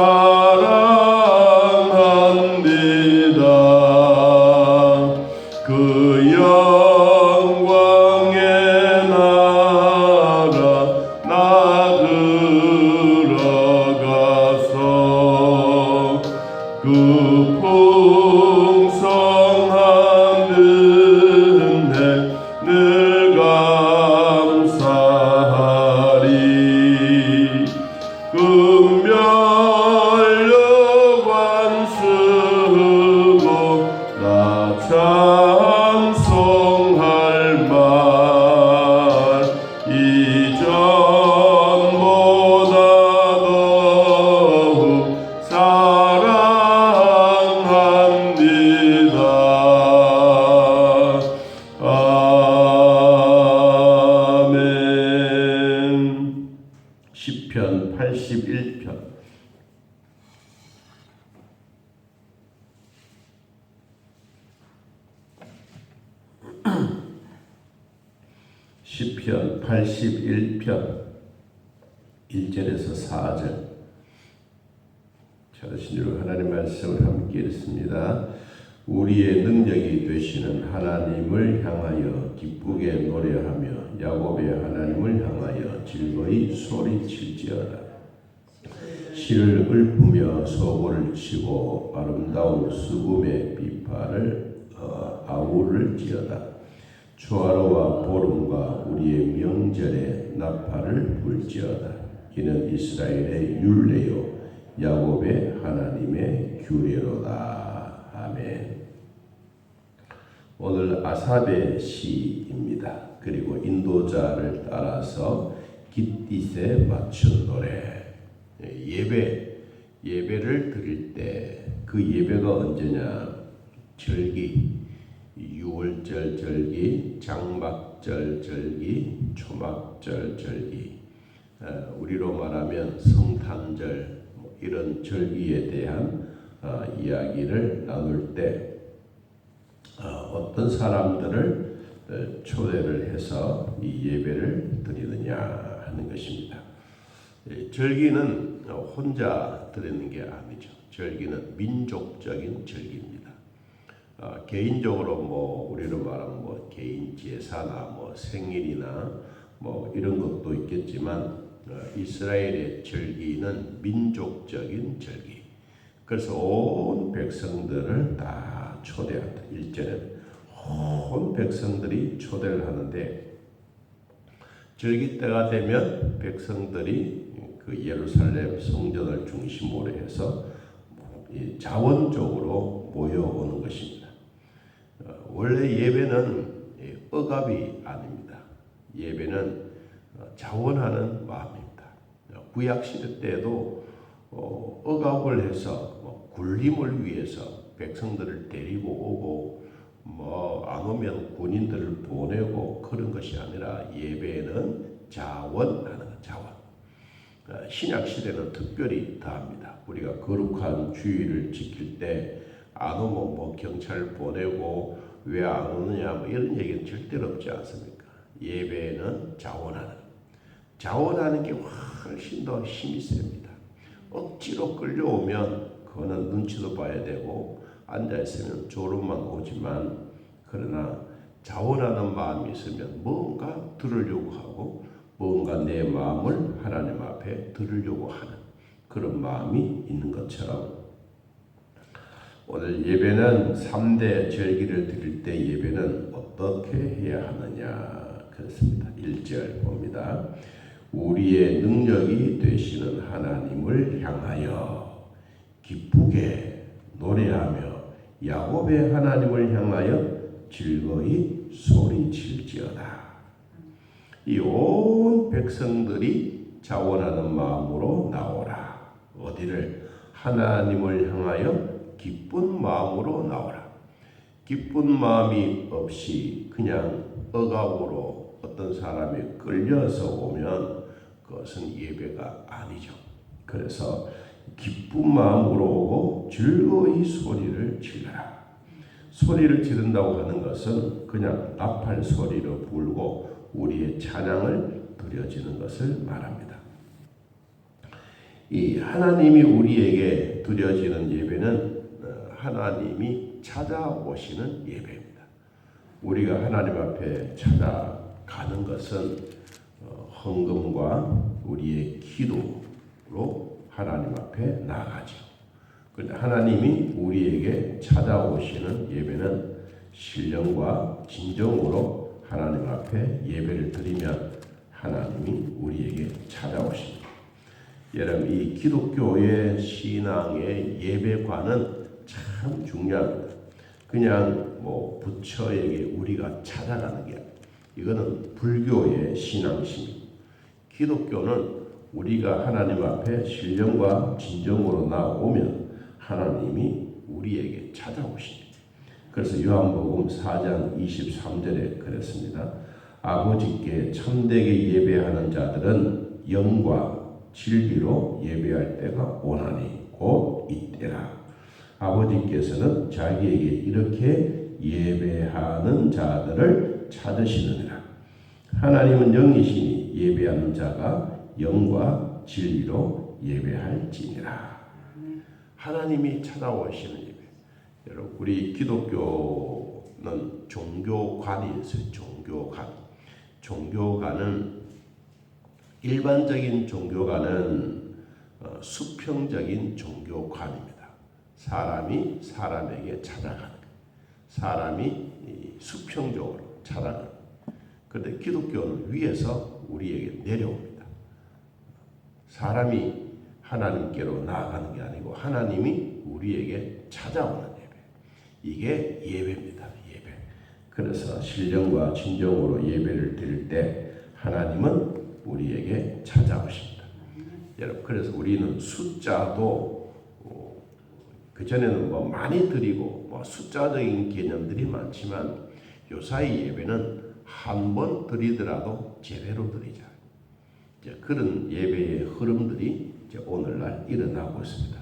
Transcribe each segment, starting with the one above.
사랑합니다. 그 영광의 나라 나 들어가서 그 풍성한 은혜 늘 감사하리. 금멸력관 쓰고 나 찬송할 말 이전보다 더욱 사랑합니다. 아멘. 시편 81편. 시편 81편 1절에서 4절. 자신으로 하나님 말씀을 함께 읽습니다. 우리의 능력이 되시는 하나님을 향하여 기쁘게 노래하며 야곱의 하나님을 향하여 즐거이 소리칠지어다. 실을 읊으며 소고를 치고 아름다운 수금의 비파를 아우를지어다. 초하루와 보름과 우리의 명절에 나팔을 불지어다. 이는 이스라엘의 율례요 야곱의 하나님의 규례로다. 아멘. 오늘 아삽의 시입니다. 그리고 인도자를 따라서 깃딧에 맞춘 노래. 예배를 드릴 때 그 예배가 언제냐? 절기, 6월절 절기, 장막절 절기, 초막절 절기, 우리로 말하면 성탄절, 이런 절기에 대한 이야기를 나눌 때 어떤 사람들을 초대를 해서 이 예배를 드리느냐 하는 것입니다. 절기는 혼자 드리는 게 아니죠. 절기는 민족적인 절기입니다. 개인적으로 우리로 말하면 개인 제사나 생일이나 이런 것도 있겠지만 이스라엘의 절기는 민족적인 절기. 그래서 온 백성들을 다 초대한다. 1절에 온 백성들이 초대를 하는데 절기 때가 되면 백성들이 그 예루살렘 성전을 중심으로 해서 자원적으로 모여오는 것입니다. 원래 예배는 억압이 아닙니다. 예배는 자원하는 마음입니다. 구약시대 때도 억압을 해서 군림을 위해서 백성들을 데리고 오고 안 오면 군인들을 보내고 그런 것이 아니라 예배는 자원하는 것, 자원. 신약 시대는 특별히 더합니다. 우리가 거룩한 주의를 지킬 때 안 오면 경찰 보내고 왜 안 오느냐 이런 얘기는 절대로 없지 않습니까? 예배는 자원하는 게 훨씬 더 힘이 셉니다. 억지로 끌려오면 그거는 눈치도 봐야 되고 앉아있으면 졸음만 오지만, 그러나 자원하는 마음이 있으면 뭔가 들으려고 하고 뭔가 내 마음을 하나님 앞에 들으려고 하는 그런 마음이 있는 것처럼, 오늘 예배는 3대 절기를 드릴 때 예배는 어떻게 해야 하느냐 그렇습니다. 1절 봅니다. 우리의 능력이 되시는 하나님을 향하여 기쁘게 노래하며 야곱의 하나님을 향하여 즐거이 소리칠지어다. 이 온 백성들이 자원하는 마음으로 나오라. 어디를? 하나님을 향하여 기쁜 마음으로 나오라. 기쁜 마음이 없이 그냥 억압으로 어떤 사람이 끌려서 오면 그것은 예배가 아니죠. 그래서 기쁜 마음으로 오고 즐거이 소리를 지르라. 소리를 지른다고 하는 것은 그냥 나팔 소리로 불고 우리의 찬양을 드려지는 것을 말합니다. 이 하나님이 우리에게 드려지는 예배는 하나님이 찾아오시는 예배입니다. 우리가 하나님 앞에 찾아가는 것은 헌금과 우리의 기도로 하나님 앞에 나아가죠. 그런데 하나님이 우리에게 찾아오시는 예배는 신령과 진정으로 하나님 앞에 예배를 드리면 하나님이 우리에게 찾아오십니다. 여러분, 이 기독교의 신앙의 예배관은 참 중요합니다. 그냥 부처에게 우리가 찾아가는 게 아니에요. 이거는 불교의 신앙심입니다. 기독교는 우리가 하나님 앞에 신령과 진정으로 나오면 하나님이 우리에게 찾아오십니다. 그래서 요한복음 4장 23절에 그랬습니다. 아버지께 참되게 예배하는 자들은 영과 진리로 예배할 때가 오나니 곧 이때라. 아버지께서는 자기에게 이렇게 예배하는 자들을 찾으시느니라. 하나님은 영이시니 예배하는 자가 영과 진리로 예배할지니라. 하나님이 찾아오시는 예배. 여러분, 우리 기독교는 종교관이 있어요. 종교관. 종교관은 일반적인 종교관은 수평적인 종교관입니다. 사람이 사람에게 찾아가는 거예요. 사람이 수평적으로 찾아가는 거예요. 그런데 기독교는 위에서 우리에게 내려옵니다. 사람이 하나님께로 나아가는 게 아니고 하나님이 우리에게 찾아오는 예배. 이게 예배입니다. 예배. 그래서 신령과 진정으로 예배를 드릴 때 하나님은 우리에게 찾아오십니다. 여러분, 그래서 우리는 숫자도 그전에는 많이 드리고 숫자적인 개념들이 많지만 요사이 예배는 한 번 드리더라도 제대로 드리자. 그런 예배의 흐름들이 오늘날 일어나고 있습니다.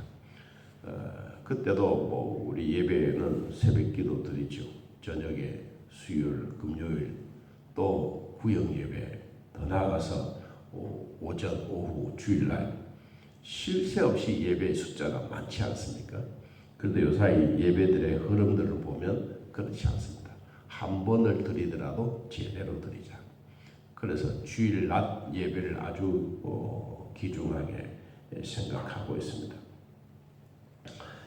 그때도 우리 예배는 새벽기도 드리죠. 저녁에 수요일, 금요일 또 구역 예배, 더 나아가서 오전, 오후, 주일날 쉴 새 없이 예배의 숫자가 많지 않습니까? 그런데 요사이 예배들의 흐름들을 보면 그렇지 않습니다. 한 번을 드리더라도 제대로 드리자. 그래서 주일 낮 예배를 아주 귀중하게 생각하고 있습니다.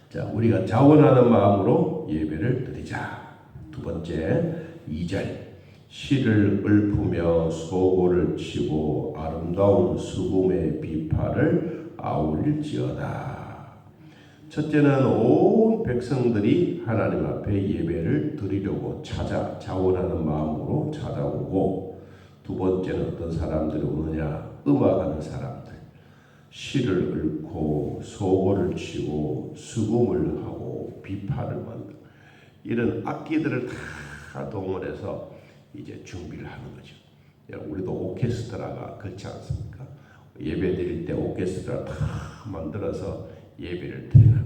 자, 우리가 자원하는 마음으로 예배를 드리자. 두 번째, 2절. 실을 읊으며 소고를 치고 아름다운 수금의 비파를 아울릴지어다. 첫째는 온 백성들이 하나님 앞에 예배를 드리려고 자원하는 마음으로 찾아오고, 두 번째는 어떤 사람들이 오느냐? 음악하는 사람들. 시를 읊고 소고를 치고 수금을 하고 비파를 만들고 이런 악기들을 다 동원해서 이제 준비를 하는 거죠. 우리도 오케스트라가 그렇지 않습니까? 예배 드릴 때 오케스트라 다 만들어서 예배를 드리는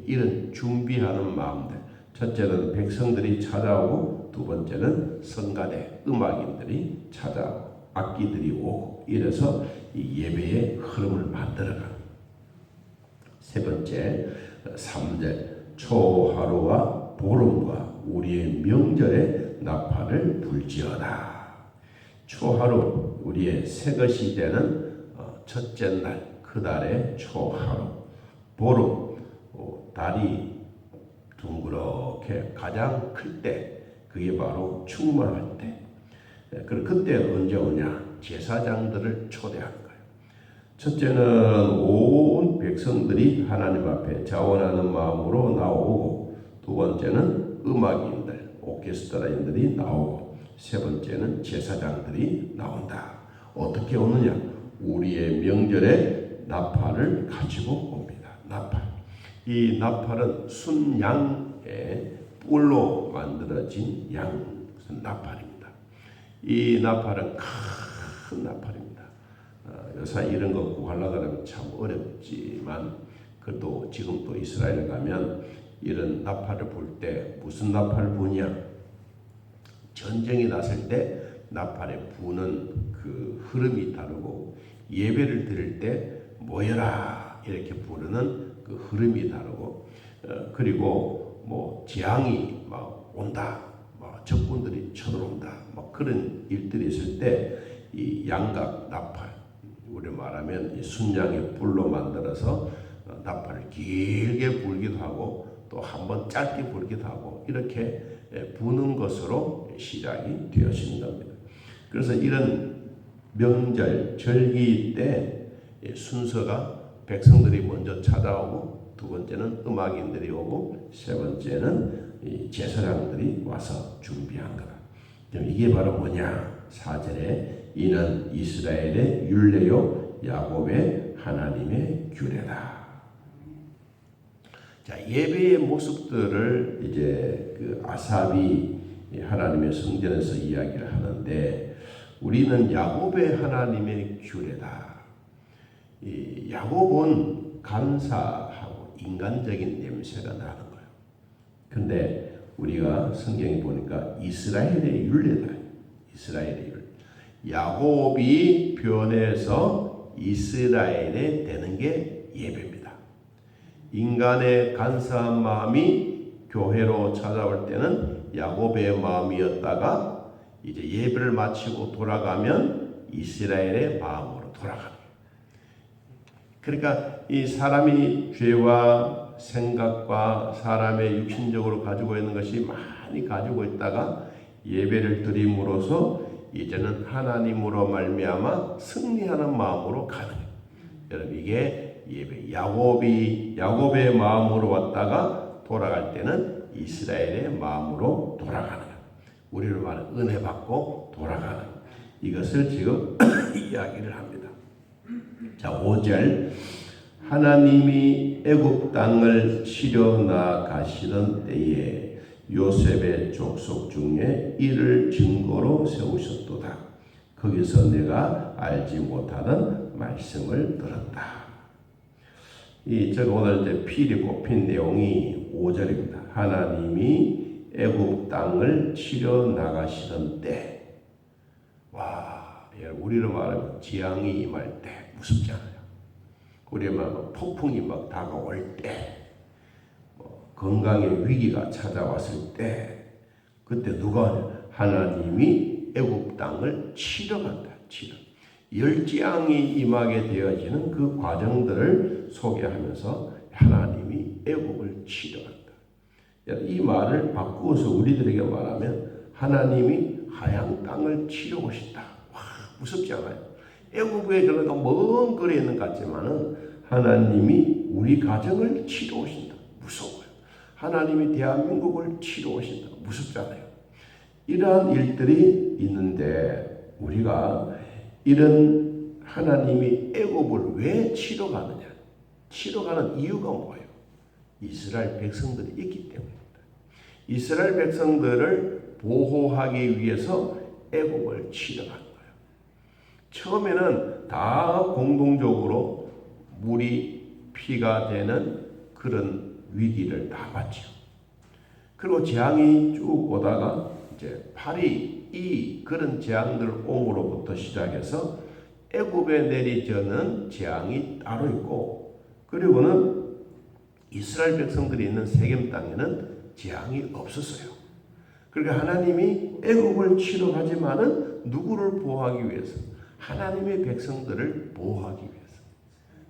이런 준비하는 마음들. 첫째는 백성들이 찾아오고, 두 번째는 성가대 음악인들이 찾아오고 악기들이 오고, 이래서 이 예배의 흐름을 만들어가는. 세 번째, 3절. 초하루와 보름과 우리의 명절에 나팔을 불지어다. 초하루, 우리의 새것이 되는 첫째 날, 그 달의 초하루. 보름, 달이 둥그렇게 가장 클 때, 그게 바로 충만할 때. 그럼 그때 언제 오냐? 제사장들을 초대하는 거예요. 첫째는 온 백성들이 하나님 앞에 자원하는 마음으로 나오고, 두 번째는 음악인들, 오케스트라인들이 나오고, 세 번째는 제사장들이 나온다. 어떻게 오느냐? 우리의 명절에 나팔을 가지고 옵니다. 나팔. 이 나팔은 순양의 뿔로 만들어진 나팔입니다. 이 나팔은 큰 나팔입니다. 요새 이런 거 구하려고 하면 참 어렵지만, 그래도 지금 또 이스라엘 가면 이런 나팔을 불 때 무슨 나팔을 부냐? 전쟁이 났을 때 나팔에 부는 그 흐름이 다르고, 예배를 드릴 때 모여라 이렇게 부르는 그 흐름이 다르고 그리고 뭐 재앙이 막 온다, 막 적군들이 쳐들어온다, 막 그런 일들이 있을 때 이 양각 나팔, 우리 말하면 이 순양의 뿔로 만들어서 나팔을 길게 불기도 하고 또 한번 짧게 불기도 하고 이렇게 부는 것으로 시작이 되어지는 겁니다. 그래서 이런 명절 절기 때 순서가 백성들이 먼저 찾아오고 두 번째는 음악인들이 오고 세 번째는 이 제사장들이 와서 준비한 거다. 이게 바로 뭐냐? 4절에 이는 이스라엘의 율례요 야곱의 하나님의 규례다. 자, 예배의 모습들을 이제 그 아삽이 하나님의 성전에서 이야기를 하는데 우리는 야곱의 하나님의 규례다. 이 야곱은 감사하고 인간적인 냄새가 나는 거예요. 근데 우리가 성경에 보니까 이스라엘의 율례다. 이스라엘의 율례. 야곱이 변해서 이스라엘에 되는 게 예배입니다. 인간의 간사한 마음이 교회로 찾아올 때는 야곱의 마음이었다가 이제 예배를 마치고 돌아가면 이스라엘의 마음으로 돌아가는. 그러니까 이 사람이 죄와 생각과 사람의 육신적으로 가지고 있는 것이 많이 가지고 있다가 예배를 드림으로써 이제는 하나님으로 말미암아 승리하는 마음으로 가는 거예요. 여러분 이게 예배. 야곱의 마음으로 왔다가 돌아갈 때는 이스라엘의 마음으로 돌아가는 거예요. 우리로 말하는 은혜 받고 돌아가는 거예요. 이것을 지금 이야기를 합니다. 자, 5절 하나님이 애굽 땅을 치려 나가시던 때에 요셉의 족속 중에 이를 증거로 세우셨도다. 거기서 내가 알지 못하던 말씀을 들었다. 제가 오늘 이제 필이 꼽힌 내용이 5절입니다. 하나님이 애굽 땅을 치려 나가시던 때, 와, 우리로 말하면 재앙이 임할 때 무섭지 않아요? 우리로 말하면 폭풍이 막 다가올 때, 건강의 위기가 찾아왔을 때 그때 누가 하나님이 애굽 땅을 치러 간다. 치러. 열재앙이 임하게 되어지는 그 과정들을 소개하면서 하나님이 애굽을 치러 간다. 이 말을 바꾸어서 우리들에게 말하면 하나님이 하양 땅을 치러 오신다. 와, 무섭지 않아요? 애굽에 그러니까 먼 거리에 있는 것 같지만은 하나님이 우리 가정을 치러 오신다. 무서워요. 하나님이 대한민국을 치러 오신다. 무섭잖아요. 이러한 일들이 있는데 우리가 이런 하나님이 애굽을 왜 치러 가느냐? 치러 가는 이유가 뭐예요? 이스라엘 백성들이 있기 때문입니다. 이스라엘 백성들을 보호하기 위해서 애굽을 치러 간 거예요. 처음에는 다 공동적으로 물이 피가 되는 그런 위기를 다 봤죠. 그리고 재앙이 쭉 오다가 이제 팔이 이 그런 재앙들 옹으로부터 시작해서 애굽에 내리저는 재앙이 따로 있고 그리고는 이스라엘 백성들이 있는 세겜 땅에는 재앙이 없었어요. 그러니까 하나님이 애굽을 치러 가지만은 누구를 보호하기 위해서? 하나님의 백성들을 보호하기 위해서.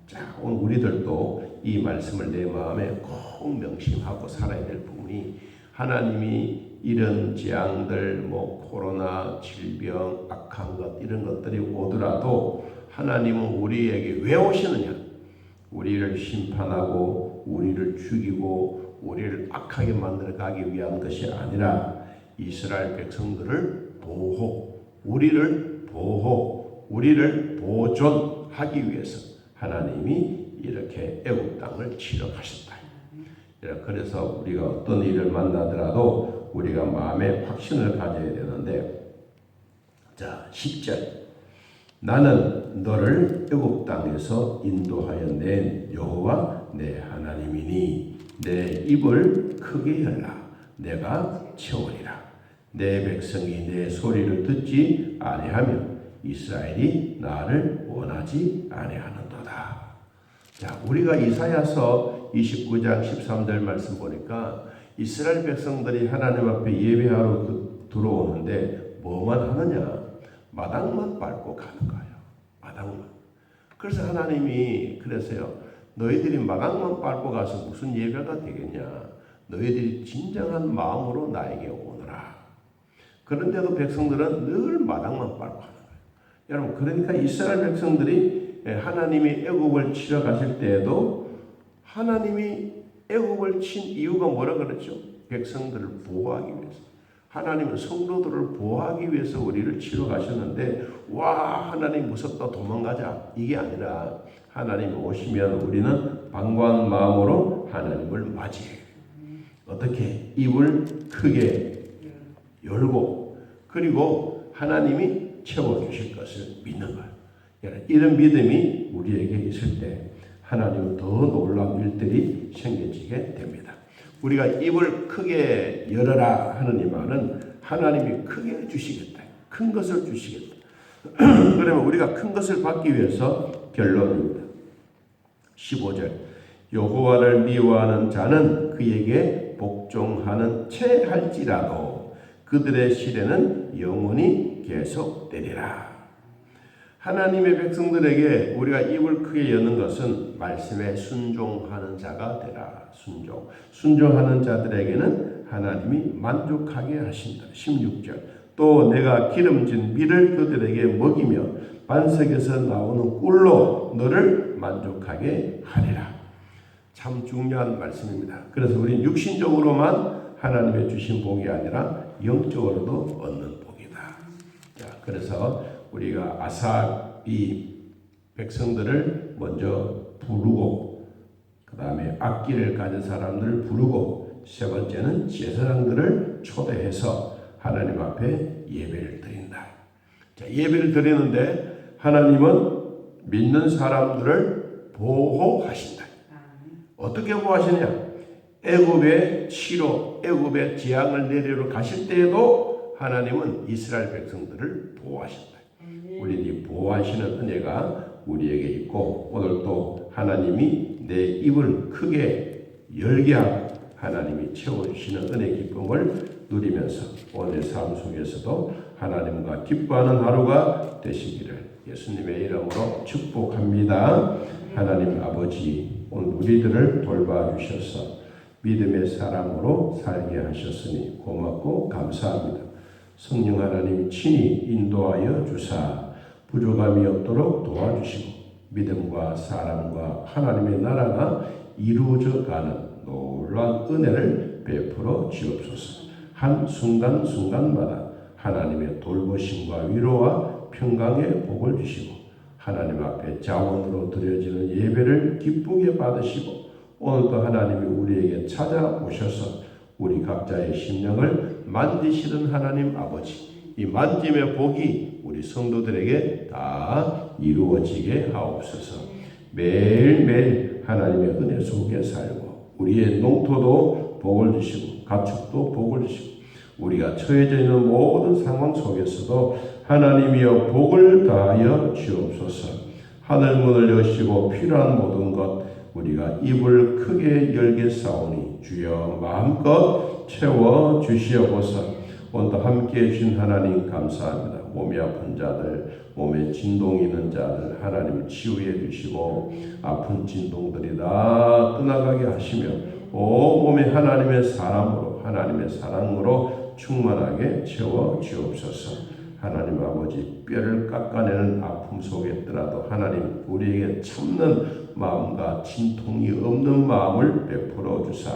자, 오늘 우리들도 이 말씀을 내 마음에 꼭 명심하고 살아야 될 부분이 하나님이 이런 재앙들, 코로나, 질병, 악한 것 이런 것들이 오더라도 하나님은 우리에게 왜 오시느냐? 우리를 심판하고 우리를 죽이고 우리를 악하게 만들어 가기 위한 것이 아니라 이스라엘 백성들을 우리를 보존하기 위해서 하나님이 이렇게 애굽 땅을 치러 가셨다. 그래서 우리가 어떤 일을 만나더라도 우리가 마음에 확신을 가져야 되는데, 자, 10절. 나는 너를 애굽 땅에서 인도하여 낸 여호와 내 하나님이니 내 입을 크게 열라. 내가 채우리라. 내 백성이 내 소리를 듣지 아니하며 이스라엘이 나를 원하지 아니하는도다. 자, 우리가 이사야서 29장 13절 말씀 보니까 이스라엘 백성들이 하나님 앞에 예배하러 들어오는데 뭐만 하느냐? 마당만 밟고 가는 거예요. 마당만. 그래서 하나님이 그랬어요. 너희들이 마당만 밟고 가서 무슨 예배가 되겠냐? 너희들이 진정한 마음으로 나에게 오너라. 그런데도 백성들은 늘 마당만 밟고 하는 거예요. 여러분, 그러니까 이스라엘 백성들이 하나님이 애굽을 치러 가실 때에도 하나님이 애굽을 친 이유가 뭐라 그랬죠? 백성들을 보호하기 위해서. 하나님은 성도들을 보호하기 위해서 우리를 치러 가셨는데, 와, 하나님 무섭다, 도망가자, 이게 아니라 하나님이 오시면 우리는 방광한 마음으로 하나님을 맞이해요. 어떻게? 입을 크게 열고, 그리고 하나님이 채워주실 것을 믿는 거예요. 이런 믿음이 우리에게 있을 때 하나님은 더 놀라운 일들이 생겨지게 됩니다. 우리가 입을 크게 열어라 하는 이 말은 하나님이 크게 주시겠다. 큰 것을 주시겠다. 그러면 우리가 큰 것을 받기 위해서 결론입니다. 15절 여호와를 미워하는 자는 그에게 복종하는 채 할지라도 그들의 시대는 영원히 계속되리라. 하나님의 백성들에게 우리가 입을 크게 여는 것은 말씀에 순종하는 자가 되라. 순종하는 자들에게는 하나님이 만족하게 하신다. 16절 또 내가 기름진 밀을 그들에게 먹이며 반석에서 나오는 꿀로 너를 만족하게 하리라. 참 중요한 말씀입니다. 그래서 우리는 육신적으로만 하나님의 주신 복이 아니라 영적으로도 얻는 복이다. 자, 그래서 우리가 아삽이 백성들을 먼저 부르고 그 다음에 악기를 가진 사람들을 부르고 세 번째는 제사장들을 초대해서 하나님 앞에 예배를 드린다. 자, 예배를 드리는데 하나님은 믿는 사람들을 보호하신다. 어떻게 보호하시냐? 애굽의 치로, 애굽의 재앙을 내리러 가실 때에도 하나님은 이스라엘 백성들을 보호하신다. 우리는 이 보호하시는 은혜가 우리에게 있고 오늘도 하나님이 내 입을 크게 열게 하고 하나님이 채워주시는 은혜 기쁨을 누리면서 오늘 삶 속에서도 하나님과 기뻐하는 하루가 되시기를 예수님의 이름으로 축복합니다. 하나님 아버지 오늘 우리들을 돌봐주셔서 믿음의 사람으로 살게 하셨으니 고맙고 감사합니다. 성령 하나님 친히 인도하여 주사 부족함이 없도록 도와주시고 믿음과 사랑과 하나님의 나라가 이루어져 가는 놀라운 은혜를 베풀어 주옵소서. 한 순간순간마다 하나님의 돌보심과 위로와 평강의 복을 주시고 하나님 앞에 자원으로 드려지는 예배를 기쁘게 받으시고 오늘도 하나님이 우리에게 찾아오셔서 우리 각자의 심령을 만지시는 하나님 아버지, 이 만짐의 복이 우리 성도들에게 다 이루어지게 하옵소서. 매일매일 하나님의 은혜 속에 살고 우리의 농토도 복을 주시고 가축도 복을 주시고 우리가 처해져 있는 모든 상황 속에서도 하나님이여 복을 다하여 주옵소서. 하늘문을 여시고 필요한 모든 것 우리가 입을 크게 열겠사오니 주여 마음껏 채워 주시옵소서. 오늘도 함께해 주신 하나님 감사합니다. 몸이 아픈 자들, 몸에 진동이 있는 자들 하나님 치유해 주시고 아픈 진동들이 다 떠나가게 하시며 몸에 하나님의 사람으로 하나님의 사랑으로 충만하게 채워 주옵소서. 하나님 아버지 뼈를 깎아내는 아픔 속에 있더라도 하나님 우리에게 참는 마음과 진통이 없는 마음을 베풀어 주사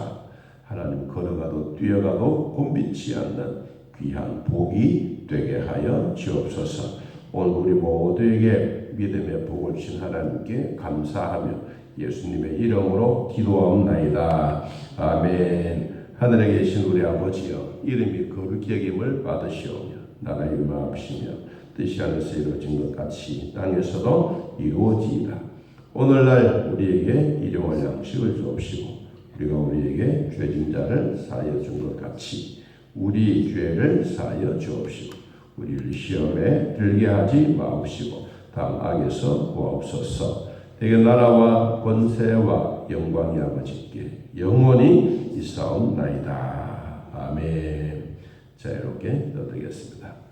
하나님 걸어가도 뛰어가도 곤비치 않는 귀한 복이 되게 하여 주옵소서. 오늘 우리 모두에게 믿음의 복을 주신 하나님께 감사하며 예수님의 이름으로 기도하옵나이다. 아멘. 하늘에 계신 우리 아버지여 이름이 거룩히 여김을 받으시오며 나라의 임하옵시며 뜻이 하늘에서 이루어진 것 같이 땅에서도 이루어지이다. 오늘날 우리에게 일용할 양식을 주옵시고 우리가 우리에게 죄진 자를 사하여 준 것 같이 우리 죄를 사하여 주옵시고 우리를 시험에 들게 하지 마옵시고 다음 악에서 구하옵소서. 되게 나라와 권세와 영광이 아버지께 영원히 있사옵나이다. 아멘. 자, 이렇게 넣어드리겠습니다.